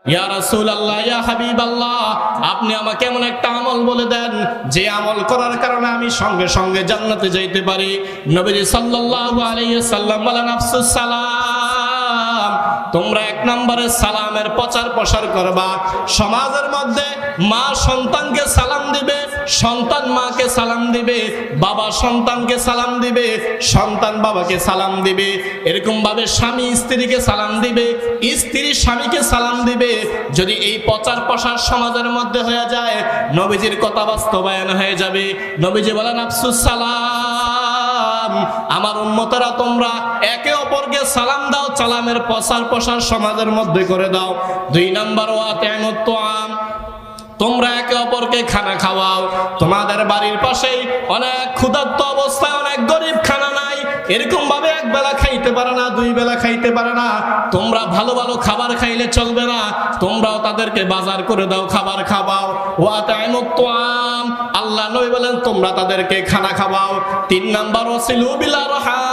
ইয়া রাসূলুল্লাহ, ইয়া হাবিবাল্লাহ, আপনি আমাকে এমন একটা আমল বলে দেন যে আমল করার কারণে আমি সঙ্গে সঙ্গে জান্নাতে যাইতে পারি। নবীজি সাল্লাল্লাহু আলাইহি সাল্লাম বলেন, আফসুস সালাম, তোমরা এক নম্বরে সালামের প্রচার প্রসার করবা। সমাজের মধ্যে মা সন্তানকে সালাম দিবে, সন্তান মাকে সালাম দিবে, বাবা সন্তানকে সালাম দিবে, সন্তান বাবাকে সালাম দিবে, এরকম ভাবে স্বামী স্ত্রীকে সালাম দিবে, স্ত্রী স্বামীকে সালাম দিবে। যদি এই প্রচার প্রসার সমাজের মধ্যে হয়ে যায়, নবীজির কথা বাস্তবায়ন হয়ে যাবে। নবীজি বলেন, আফসুস সালাম, আমার উম্মতেরা তোমরা একে অপরকে সালাম দাও, সালামের প্রচার প্রসার সমাজের মধ্যে করে দাও। 2 নম্বর, ওয়াতিমুত তুআম, তোমরা একে অপরকে খানা খাওয়াও। তোমাদের বাড়ির পাশেই অনেক ক্ষুধার্ত অবস্থায় অনেক গরিব, খানা নাই, এরকম ভাবে এক বেলা খাইতে পারে না, 2 বেলা খাইতে পারে না, তোমরা ভালো ভালো খাবার খাইলে চলবে না, তোমরাও তাদেরকে বাজার করে দাও, খাবার খাওয়াও। ওয়াতিমুত তুআম, আল্লাহ নবী বলেন তোমরা তাদেরকে খানা খাওয়াও। 3 নাম্বার, ওয়াসিলু বিল আরহাম,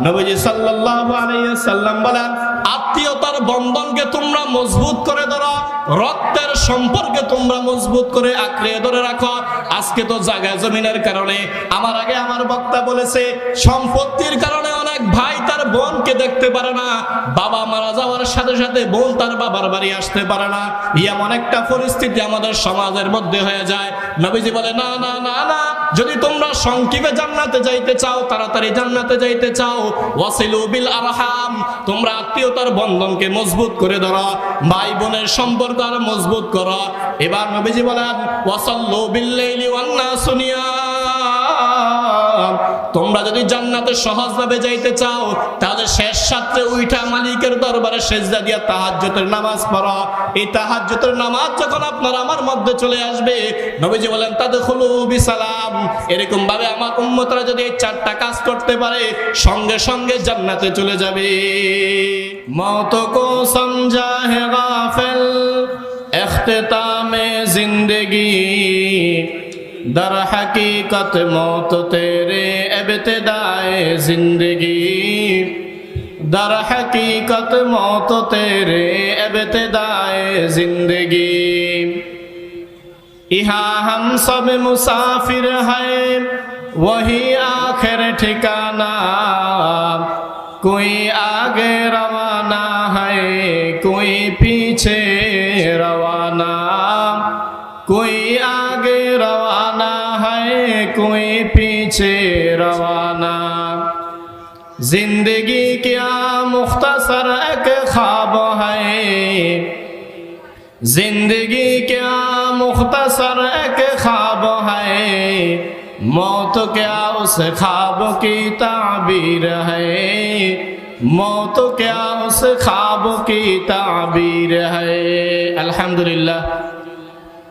নবীজি সাল্লাল্লাহু আলাইহি সাল্লাম বলেন আত্মীয়তার বন্ধনকে তোমরা মজবুত করে ধরো, রক্তের সম্পর্কে তোমরা মজবুত করে আঁকড়ে ধরে রাখো। আজকে তো জায়গা জমিনের কারণে, আমার আগে আমার বক্তা বলেছে, সম্পত্তির কারণে অনেক ভাই তার বোনকে দেখতে পারে না, বাবা মারা যাওয়ার সাথে সাথে বোন তার বাবার বাড়ি আসতে পারে না, এমন একটা পরিস্থিতি আমাদের সমাজের মধ্যে হয়ে যায়। নবীজি বলে, না না না না, যদি তোমরা সংক্ষেপে জান্নাতে যাইতে চাও, তাড়াতাড়ি জান্নাতে যাইতে চাও, ওয়াসিলু বিল আরহাম, তোমরা আত্মীয়তার বন্ধনকে মজবুত করে ধরো, ভাই বোনের সম্পর্ক আর মজবুত করো। এবার নবীজি বলেন, ওয়াসাল্লু বিল লাইলি ওয়ান নাসু নিয়াম, তোমরা যদি জান্নাতে সহজভাবে যাইতে চাও, তাহলে শেষ রাতে উঠা মালিকের দরবারে সেজদা দিয়া তাহাজ্জুদের নামাজ পড়ো। এই তাহাজ্জুদের নামাজ যখন আপনার আমার মধ্যে চলে আসবে, নবীজি বলেন তাদখুলু বিসালাম, এরকম ভাবে আমার উম্মতরা যদি এই 4টা কাজ করতে পারে, সঙ্গে সঙ্গে জান্নাতে চলে যাবে। মौत को समझा है गाफिल इख्तितामे जिंदगी, दर हकीकत मौत तेरे इब्तिदाए जिंदगी, दर हकीकत मौत तेरे इब्तिदाए जिंदगी, यहाँ हम सब मुसाफिर हैं वही आखिर ठिकाना, कोई आगे रवाना है कोई पीछे रवाना, कोई आगे रवाना है कोई पीछे रवाना, जिंदगी क्या मुख्तसर एक ख्वाब है, जिंदगी क्या मुख्तसर एक ख्वाब है, मौत क्या उस ख्वाब की ताबीर है, मौत क्या उस ख्वाब की ताबीर है। আলহামদুলিল্লাহ,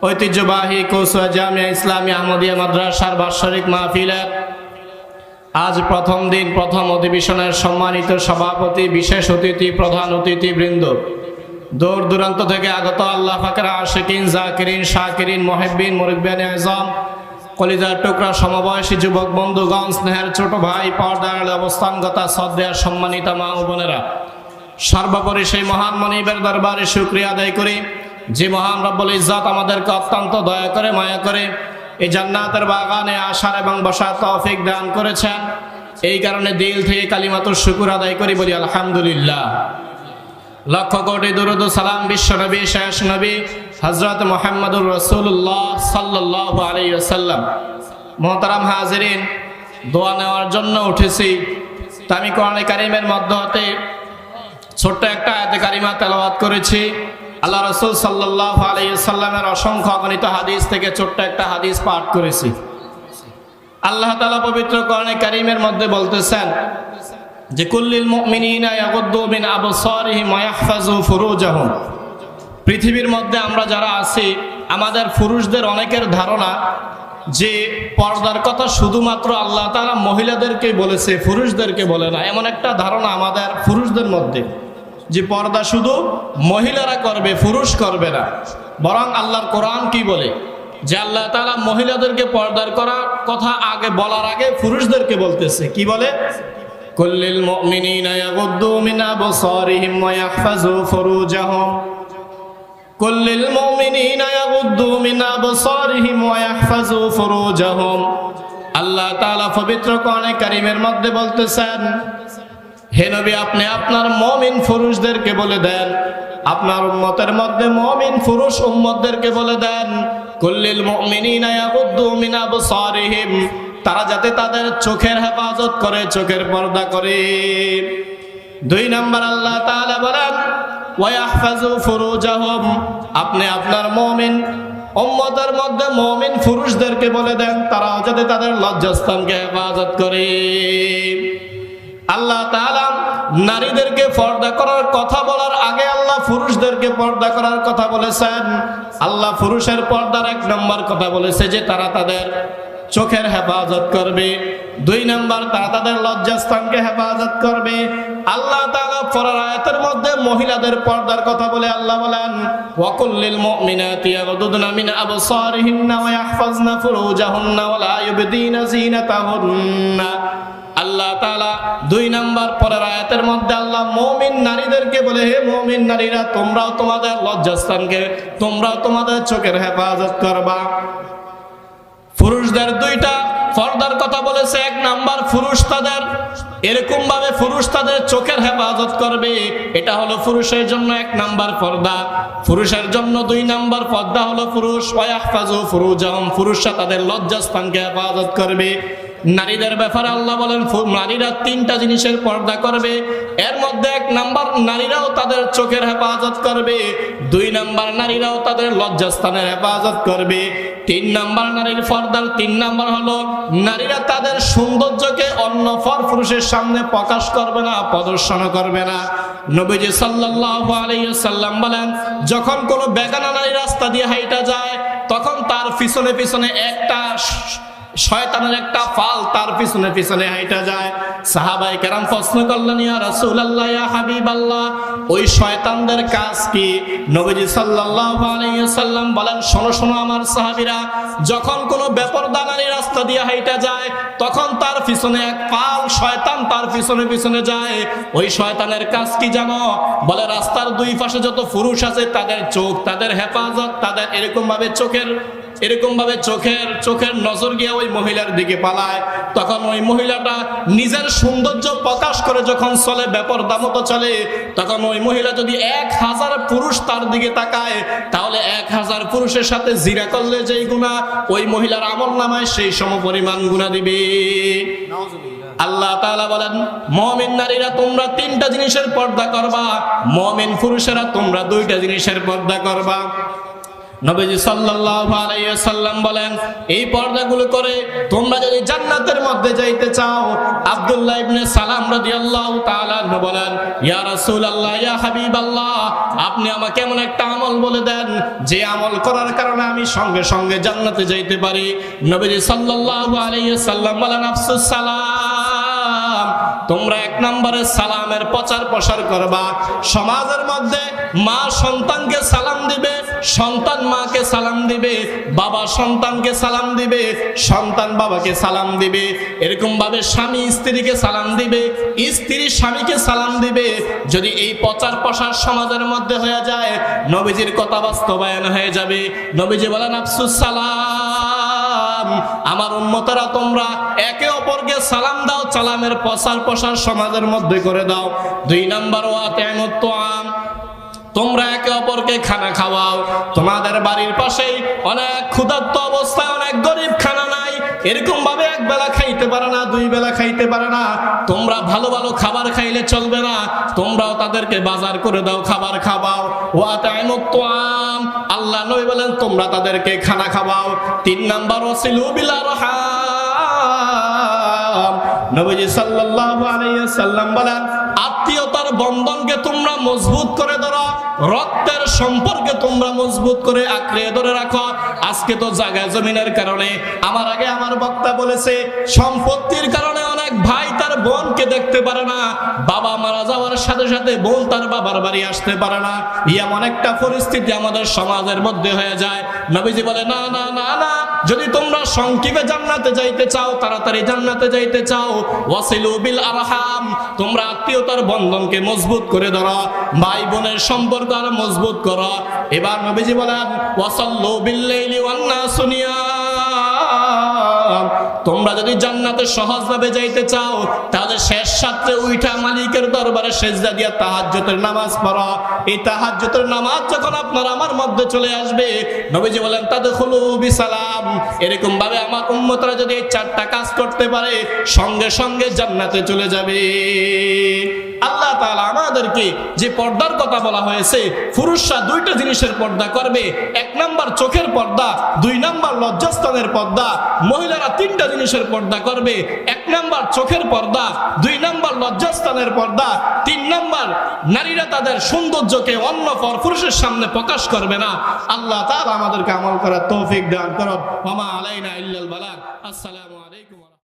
ঐতিহ্যবাহী কৌসুয়া জামিয়া ইসলামিয়া আহমদিয়া মাদ্রাসার বাৎসরিক মাহফিলে আজ প্রথম দিন, প্রথম অধিবেশনের সম্মানিত সভাপতি, বিশেষ অতিথি, প্রধান অতিথিবৃন্দ, দূর দূরান্ত থেকে আগত আল্লাহ পাকের আশিকিন, জাকিরিন, শাকিরিন, মুহিব্বিন, মুরিব্বিয়ানে আযম, কলিজার টুকরা সমবয়সী যুবক বন্ধুগণ, স্নেহের ছোট ভাই, পর্দার অবস্থানগত শ্রদ্ধেয় সম্মানিত মা ও বোনেরা, সর্বোপরি সেই মহান মনিবের দরবারে শুকরিয়া আদায় করি যে মহান রব্বুল ইজ্জত আমাদেরকে অত্যন্ত দয়া করে, মায়া করে এই জান্নাতের বাগানে আসার এবং বসার তৌফিক দান করেছেন। এই কারণে দিল থেকে কালিমাতুর শুকর আদায় করি, বলি আলহামদুলিল্লাহ। লক্ষ কোটি দরুদ ও সালাম বিশ্ব নবী, শেষ নবী হযরত মুহাম্মদুর রাসূলুল্লাহ সাল্লাল্লাহু আলাইহি ওয়াসাল্লাম। মুহতারাম হাজিরিন, দোয়া নেওয়ার জন্য উঠেছি। তা আমি কোরআনে কারীমের মধ্যে হতে ছোট্ট একটা আয়াতে কারিমা তেলাওয়াত করেছি। আল্লাহ রাসূল সাল্লাল্লাহু আলাইহি ওয়াসাল্লামের অসংখ্য অগণিত হাদিস থেকে ছোট্ট একটা হাদিস পাঠ করেছি। আল্লাহ তাআলা পবিত্র কোরআনে কারীমের মধ্যে বলতেছেন যে কুল্লিল মুমিনিনা ইয়াগুদ্দু মিন আবসারিহিম ওয়া ইয়াহফাযু ফুরুজাহুম, পৃথিবীর মধ্যে আমরা যারা আছি, আমাদের পুরুষদের অনেকের ধারণা যে পর্দার কথা শুধুমাত্র আল্লাহ তাআলা মহিলাদেরকে বলেছে, পুরুষদেরকে বলে না। এমন একটা ধারণা আমাদের পুরুষদের মধ্যে যে পর্দা শুধু মহিলারা করবে, পুরুষ করবে না। বরং আল্লাহর কোরআন কি বলে যে আল্লাহ তাআলা মহিলাদেরকে পর্দার করার কথা আগে বলার আগে পুরুষদেরকে বলতেছে। কি বলে? কুল্লিল মুমিনিনা ইয়াগুদ্দু মিন আবসারিহিম ওয়া ইয়াহফাযু ফুরুজাহুম কুল্লিল মুমিনিনা ইয়াগুদ্দু মিন আবসারিহিম ওয়া ইয়াহফাযু ফুরুজাহুম। আল্লাহ তাআলা পবিত্র কোরআনে কারীমের মধ্যে বলতেছেন, হে নবী আপনি আপনার মুমিন পুরুষদেরকে বলে দেন, আপনার উম্মতের মধ্যে মুমিন পুরুষ উম্মতদেরকে বলে দেন, কুল্লিল মুমিনিনা ইয়াগুদ্দু মিন আবসারিহিম, তারা যাতে তাদের চোখের হেফাজত করে, চোখের পর্দা করে। 2 নাম্বার আল্লাহ তাআলা বলেন ওয়া ইয়াহফাযু ফুরুজাহুম, আপনি আপনার মুমিন উম্মতের মধ্যে মুমিন পুরুষদেরকে বলে দেন তারাও যাতে তাদের লজ্জাস্থানকে হেফাজত করে। আল্লাহ তাআলা নারীদেরকে পর্দা করার কথা বলার আগে আল্লাহ পুরুষদেরকে পর্দা করার কথা বলেছেন। আল্লাহ পুরুষের পর্দার 1 নম্বর কথা বলেছে যে তারা তাদের চোখের হেফাজত করবে, 2 নাম্বার তারা তাদের লজ্জাস্থানকে হেফাজত করবে। আল্লাহ তাআলা পরের আয়াতের মধ্যে মহিলাদের পর্দার কথা বলে আল্লাহ বলেন ওয়া কুল্লিল মুমিনাতি ইয়াগুদুনা মিন আবসারিহিন্না ওয়া ইয়াহফাজনা ফুরুজাহুন্না ওয়া লা ইউবদিনা জিনাতাহুন্না। আল্লাহ তাআলা 2 নাম্বার পরের আয়াতের মধ্যে আল্লাহ মুমিন নারীদেরকে বলে, হে মুমিন নারীরা তোমরাও তোমাদের লজ্জাস্থানকে, তোমরাও তোমাদের চোখের হেফাজত করবা। পুরুষদের 2টা পর্দার কথা বলেছে। 1 নাম্বার পুরুষ তাদের এরকম ভাবে পুরুষ তাদের চোখের হেফাজত করবে, এটা হলো পুরুষের জন্য 1 নাম্বার পর্দা। পুরুষের জন্য 2 নাম্বার পর্দা হলো পুরুষ ওয়া ইয়াহফাযু ফুরুজাহুম, পুরুষরা তাদের লজ্জাস্থানকে হেফাজত করবে। নারীদের ব্যাপারে আল্লাহ বলেন নারীরা 3টা জিনিসের পর্দা করবে, এর মধ্যে 1 নাম্বার নারীরাও তাদের চোখের হেফাজত করবে, 2 নাম্বার নারীরাও তাদের লজ্জাস্থানের হেফাজত করবে। 3 নাম্বার নারীর পর্দার 3 নাম্বার হলো নারীরা তাদের সৌন্দর্যকে অন্য পুরুষের সামনে প্রকাশ করবে না, প্রদর্শন করবে না। নবীজি সাল্লাল্লাহু আলাইহি ওয়াসাল্লাম বলেন যখন কোনো বেগানা নারী রাস্তা দিয়ে হাইটা যায় তখন তার পিছনে পিছনে একটা শয়তানের একটা ফাল তার পিছনে পিছনে হাইটা যায়। সাহাবায়ে কেরাম প্রশ্ন করলেন ইয়া রাসূলুল্লাহ ইয়া হাবিবাল্লাহ ওই শয়তানদের কাজ কি? নবীজি সাল্লাল্লাহু আলাইহি ওয়াসাল্লাম বলেন শোনো শোনো আমার সাহাবীরা, যখন কোনো বেপরদা নারী রাস্তা দিয়ে হাইটা যায় তখন তার পিছনে এক ফাল শয়তান তার পিছনে পিছনে যায়। ওই শয়তানের কাজ কি জানো? বলে রাস্তার 2 পাশে যত পুরুষ আছে তাদের চোখ, তাদের হেফাজত, তাদের এরকম ভাবে চোখের নজর গিয়ে ওই মহিলার দিকে পালায়। তখন ওই মহিলাটা নিজের সৌন্দর্য প্রকাশ করে যখন চলে, বেপরদা মতো চলে, তখন ওই মহিলা যদি 1000 পুরুষ তার দিকে তাকায় তাহলে 1000 পুরুষের সাথে জিনা করলে যেই গুনাহ ওই মহিলার আমলনামায় সেই সমপরিমাণ গুনাহ দিবে। আল্লাহ তাআলা বলেন মুমিন নারীরা তোমরা 3টা জিনিসের পর্দা করবা, মুমিন পুরুষেরা তোমরা 2টা জিনিসের পর্দা করবা। নবীজি সাল্লাল্লাহু আলাইহি ওয়াসাল্লাম বলেন এই পর্দাগুলো করে তোমরা যদি জান্নাতের মধ্যে যাইতে চাও। আব্দুল্লাহ ইবনে সালাম রাদিয়াল্লাহু তাআলা আনহু বলেন ইয়া রাসূলুল্লাহ ইয়া হাবিবাল্লাহ আপনি আমাকে এমন একটা আমল বলে দেন যে আমল করার কারণে আমি সঙ্গে সঙ্গে জান্নাতে যাইতে পারি। নবীজি সাল্লাল্লাহু আলাইহি ওয়াসাল্লাম বলেন আফসুস সালাম, তোমরা 1 নম্বরে সালামের প্রচার প্রসার করবা। সমাজের মধ্যে মা সন্তানকে সালাম দিবে, সন্তান মাকে সালাম দিবে, বাবা সন্তানকে সালাম দিবে, সন্তান বাবাকে সালাম দিবে, এরকম ভাবে স্বামী স্ত্রীকে সালাম দিবে, স্ত্রী স্বামীকে সালাম দিবে। যদি এই প্রচার প্রসার সমাজের মধ্যে হয়ে যায় নবীজির কথা বাস্তবায়ন হয়ে যাবে। নবীজি বলেন আফসুস সালাম, আমার উম্মতেরা তোমরা একে অপরকে সালাম দাও, সালামের প্রচার প্রসার সমাজের মধ্যে করে দাও। 2 নাম্বার ওয়াতাইমুত তুআম, তোমরা একে অপরকে খানা খাওয়াও। তোমাদের বাড়ির পাশেই অনেক ক্ষুধার্ত অবস্থায় অনেক গরিব খানা নাই, এরকম ভাবে 1 বেলা খাইতে পারে না, 2 বেলা খাইতে পারে না, তোমরা ভালো ভালো খাবার খাইলে চলবে না, তোমরাও তাদেরকে বাজার করে দাও, খাবার খাওয়াও। ওয়াতাইমুত তুআম, আল্লাহ নবী বলেন তোমরা তাদেরকে খানা খাওয়াও। 3 নাম্বার ওয়াসিলু বিল আরহাম, নবীজি সাল্লাল্লাহু আলাইহি ওয়াসাল্লাম বলেন আত্মীয়তার বন্ধনকে তোমরা মজবুত করে ধরো, রক্তের সম্পর্কে তোমরা মজবুত করে আঁকড়ে ধরে রাখো। আজকে তো জায়গা জমিনের কারণে, আমার আগে আমার বক্তা বলেছে, সম্পত্তির কারণে অনেক ভাই তার বোনকে দেখতে পারে না, বাবা মারা যাওয়ার সাথে সাথে বোন তার বাবার বাড়ি আসতে পারে না। এমন একটা পরিস্থিতি আমাদের সমাজের মধ্যে হয়ে যায়। নবীজি বলে না না না না, যদি তোমরা সংক্ষেপে জান্নাতে যাইতে চাও, তাড়াতাড়ি জান্নাতে যাইতে চাও, ওয়াসিলু বিল আরহাম, তোমরা আত্মীয়তার বন্ধনকে মজবুত করে ধরো, ভাই বোনের সম্পর্ক আর মজবুত করো। এবার নবীজি বলেন ওয়াসাল্লু বিল্লাইলি ওয়ান নাসু নিয়াম, তোমরা যদি জান্নাতে সহজভাবে যাইতে চাও তাহলে শেষ রাতে উঠা মালিকের দরবারে সেজদা দিয়া তাহাজ্জুদের নামাজ পড়ো। এই তাহাজ্জুদের নামাজ যখন আপনার আমার মধ্যে চলে আসবে, নবীজি বলেন তাদখুলু বিসালাম, এরকম ভাবে আমার উম্মতরা যদি এই চারটা কাজ করতে পারে সঙ্গে সঙ্গে জান্নাতে চলে যাবে। আল্লাহ তাআলা আমাদেরকে যে পর্দার কথা বলা হয়েছে, পুরুষরা দুইটা জিনিসের পর্দা করবে, এক নাম্বার চোখের পর্দা, দুই নাম্বার লজ্জাস্থানের পর্দা। মহিলারা তিনটা জিনিসের পর্দা করবে, এক নাম্বার চোখের পর্দা, দুই নাম্বার লজ্জাস্থানের পর্দা, তিন নাম্বার নারীরা তাদের সৌন্দর্যকে অন্য পুরুষের সামনে প্রকাশ করবে না। আল্লাহ তাআলা আমাদেরকে আমল করার তৌফিক দান করুন। ওয়া মা আলাইনা ইল্লাল বালাগ। আসসালামু